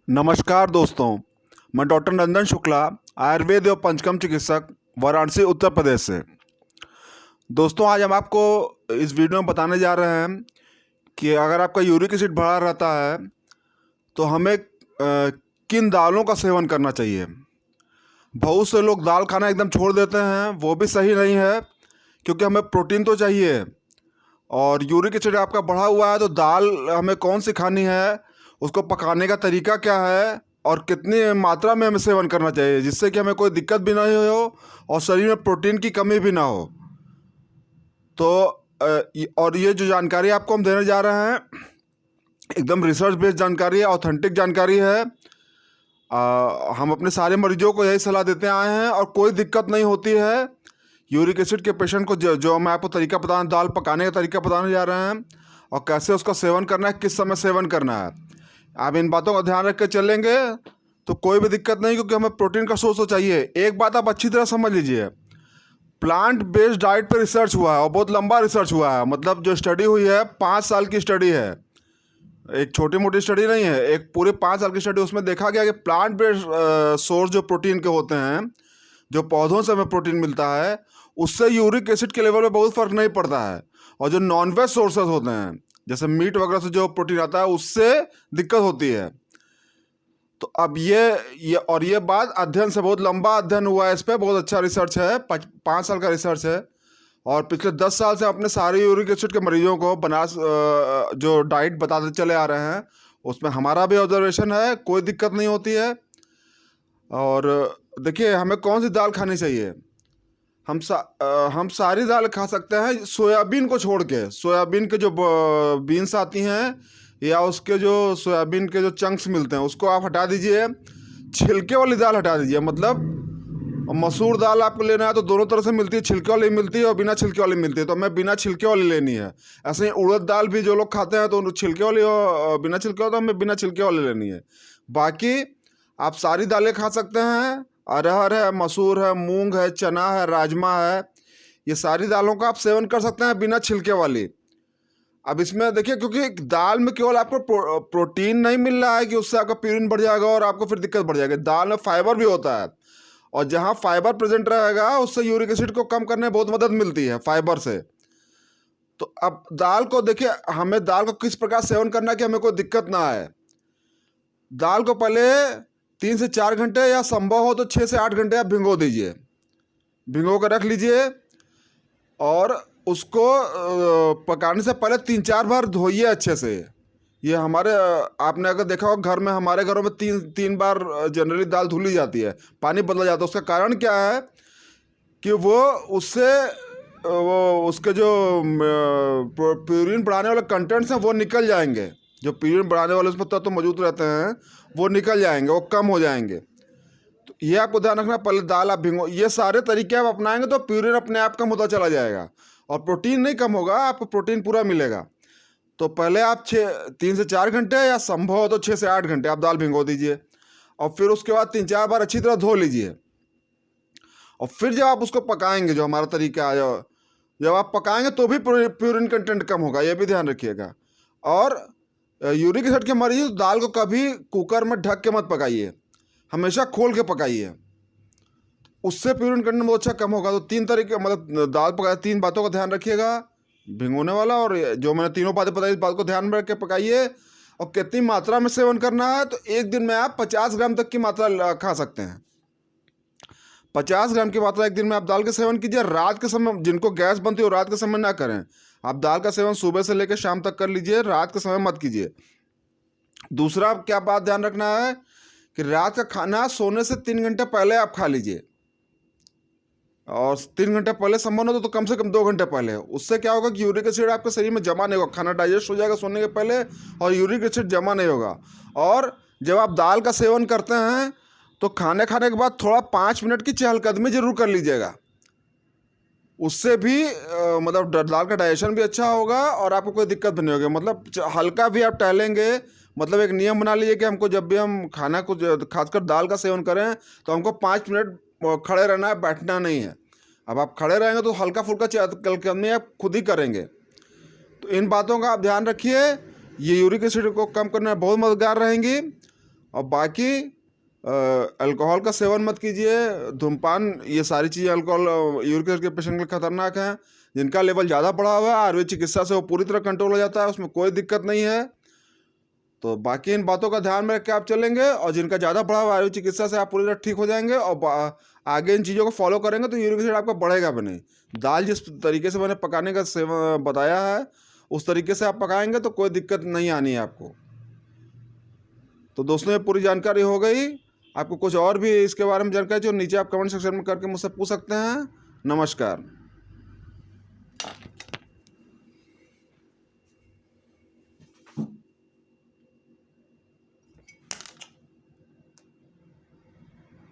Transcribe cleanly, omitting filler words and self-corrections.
नमस्कार दोस्तों, मैं डॉक्टर नंदन शुक्ला, आयुर्वेद एवं पंचकर्म चिकित्सक, वाराणसी उत्तर प्रदेश से। दोस्तों, आज हम आपको इस वीडियो में बताने जा रहे हैं कि अगर आपका यूरिक एसिड बढ़ा रहता है तो हमें किन दालों का सेवन करना चाहिए। बहुत से लोग दाल खाना एकदम छोड़ देते हैं, वो भी सही नहीं है क्योंकि हमें प्रोटीन तो चाहिए। और यूरिक एसिड आपका बढ़ा हुआ है तो दाल हमें कौन सी खानी है, उसको पकाने का तरीका क्या है और कितनी मात्रा में हमें सेवन करना चाहिए जिससे कि हमें कोई दिक्कत भी नहीं हो और शरीर में प्रोटीन की कमी भी ना हो। तो और ये जो जानकारी आपको हम देने जा रहे हैं एकदम रिसर्च बेस्ड जानकारी है, ऑथेंटिक जानकारी है। हम अपने सारे मरीजों को यही सलाह देते आए हैं और कोई दिक्कत नहीं होती है। यूरिक एसिड के पेशेंट को जो मैं आपको तरीका बताना, दाल पकाने का तरीका बताने जा रहे हैं और कैसे उसका सेवन करना है, किस समय सेवन करना है। आप इन बातों का ध्यान रख के चलेंगे तो कोई भी दिक्कत नहीं, क्योंकि हमें प्रोटीन का सोर्स तो चाहिए। एक बात आप अच्छी तरह समझ लीजिए, प्लांट बेस्ड डाइट पर रिसर्च हुआ है और बहुत लंबा रिसर्च हुआ है। मतलब जो स्टडी हुई है 5 साल की स्टडी है, एक छोटी मोटी स्टडी नहीं है, एक पूरे 5 साल की स्टडी। उसमें देखा गया कि प्लांट बेस्ड सोर्स जो प्रोटीन के होते हैं, जो पौधों से हमें प्रोटीन मिलता है, उससे यूरिक एसिड के लेवल में बहुत फर्क नहीं पड़ता है। और जो नॉन वेज सोर्सेज होते हैं जैसे मीट वगैरह से जो प्रोटीन आता है, उससे दिक्कत होती है। तो अब ये बात अध्ययन से, बहुत लंबा अध्ययन हुआ है, इस पर बहुत अच्छा रिसर्च है, 5 साल का रिसर्च है। और पिछले 10 साल से अपने सारे यूरिक एसिड के मरीजों को जो डाइट बताते चले आ रहे हैं, उसमें हमारा भी ऑब्जर्वेशन है, कोई दिक्कत नहीं होती है। और देखिए, हमें कौन सी दाल खानी चाहिए। हम सारी दाल खा सकते हैं सोयाबीन को छोड़ के। सोयाबीन के जो बीन्स आती हैं या उसके जो सोयाबीन के जो चंक्स मिलते हैं, उसको आप हटा दीजिए। छिलके वाली दाल हटा दीजिए। मतलब मसूर दाल आपको लेना है तो दोनों तरह से मिलती है, छिलके वाली मिलती है और बिना छिलके वाली मिलती है, तो हमें बिना छिलके वाली लेनी है। ऐसे ही उड़द दाल भी जो लोग खाते हैं तो छिलके वाली और बिना छिलके वाली, तो हमें बिना छिलके वाली लेनी है। बाकी आप सारी दालें खा सकते हैं, अरहर है, मसूर है, मूंग है, चना है, राजमा है, ये सारी दालों का आप सेवन कर सकते हैं बिना छिलके वाली। अब इसमें देखिए, क्योंकि दाल में केवल आपको प्रोटीन नहीं मिल रहा है कि उससे आपका प्यूरिन बढ़ जाएगा और आपको फिर दिक्कत बढ़ जाएगी। दाल में फाइबर भी होता है और जहाँ फाइबर प्रेजेंट रहेगा उससे यूरिक एसिड को कम करने में बहुत मदद मिलती है फाइबर से। तो अब दाल को देखिए, हमें दाल को किस प्रकार सेवन करना है कि हमें कोई दिक्कत ना आए। दाल को पहले 3 से 4 घंटे या संभव हो तो 6 से 8 घंटे आप भिगो दीजिए, भिगो कर रख लीजिए। और उसको पकाने से पहले 3-4 बार धोइए अच्छे से। ये हमारे आपने अगर देखा हो, घर में, हमारे घरों में तीन तीन बार जनरली दाल धुली जाती है, पानी बदला जाता है। उसका कारण क्या है कि वो उससे वो उसके जो प्यूरिन बढ़ाने वाले कंटेंट्स हैं वो निकल जाएंगे। जो प्यूरिन बढ़ाने वाले उसमें तत्व मौजूद रहते हैं वो निकल जाएंगे, वो कम हो जाएंगे। तो ये आपको ध्यान रखना, पहले दाल आप भिगो। ये सारे तरीके आप अपनाएंगे तो प्यूरिन अपने आप कम होता चला जाएगा और प्रोटीन नहीं कम होगा, आपको प्रोटीन पूरा मिलेगा। तो पहले आप 3 से 4 घंटे या संभव हो तो 6 से 8 घंटे आप दाल भिगो दीजिए और फिर उसके बाद 3-4 बार अच्छी तरह धो लीजिए। और फिर जब आप उसको पकाएंगे, जो हमारा तरीका है, जब आप पकाएंगे तो भी प्यूरिन कंटेंट कम होगा, ये भी ध्यान रखिएगा। और यूरिक एसिड के मरीज दाल को कभी कुकर में ढक के मत पकाइए, हमेशा खोल के पकाइए, उससे प्यूरिन कंटेंट बहुत अच्छा कम होगा। तो 3 तरीके, मतलब दाल पकाए 3 बातों का ध्यान रखिएगा, भिगोने वाला और जो मैंने तीनों बातें बताई, इस बात को ध्यान में रख के पकाइए। और कितनी मात्रा में सेवन करना है, तो एक दिन में आप 50 ग्राम तक की मात्रा खा सकते हैं। 50 ग्राम की मात्रा एक दिन में आप दाल का सेवन कीजिए। रात के समय जिनको गैस बनती है वो रात के समय ना करें। आप दाल का सेवन सुबह से लेकर शाम तक कर लीजिए, रात के समय मत कीजिए। दूसरा क्या बात ध्यान रखना है कि रात का खाना सोने से 3 घंटे पहले आप खा लीजिए, और 3 घंटे पहले संभव हो तो कम से कम 2 घंटे पहले। उससे क्या होगा कि यूरिक एसिड आपके शरीर में जमा नहीं होगा, खाना डाइजेस्ट हो जाएगा सोने के पहले और यूरिक एसिड जमा नहीं होगा। और जब आप दाल का सेवन करते हैं तो खाने के बाद थोड़ा 5 मिनट की चहलकदमी जरूर कर लीजिएगा। उससे भी मतलब दाल का डाइजेशन भी अच्छा होगा और आपको कोई दिक्कत भी नहीं होगी। मतलब हल्का भी आप टहलेंगे। मतलब एक नियम बना लीजिए कि हमको जब भी हम खाना को, खासकर दाल का सेवन करें, तो हमको 5 मिनट खड़े रहना है, बैठना नहीं है। अब आप खड़े रहेंगे तो हल्का फुल्का चहलकदमी आप खुद ही करेंगे। तो इन बातों का आप ध्यान रखिए, ये यूरिक एसिड को कम करने में बहुत मददगार रहेंगी। और बाकी अल्कोहल का सेवन मत कीजिए, धूमपान, ये सारी चीज़ें अल्कोहल यूरिक एसिड के पेशेंट के लिए खतरनाक हैं। जिनका लेवल ज़्यादा बढ़ा हुआ है आयुर्वेद चिकित्सा से वो पूरी तरह कंट्रोल हो जाता है, उसमें कोई दिक्कत नहीं है। तो बाकी इन बातों का ध्यान में रख के आप चलेंगे, और जिनका ज़्यादा बढ़ा हुआ आयुर्वेद चिकित्सा से आप पूरी तरह ठीक हो जाएंगे, और आगे इन चीज़ों को फॉलो करेंगे तो यूरिक एसिड आपका बढ़ेगा भी नहीं। दाल जिस तरीके से मैंने पकाने का बताया है उस तरीके से आप पकाएंगे तो कोई दिक्कत नहीं आनी है आपको। तो दोस्तों, ये पूरी जानकारी हो गई। आपको कुछ और भी इसके बारे में जानकारी जो नीचे आप कमेंट सेक्शन में करके मुझसे पूछ सकते हैं। नमस्कार।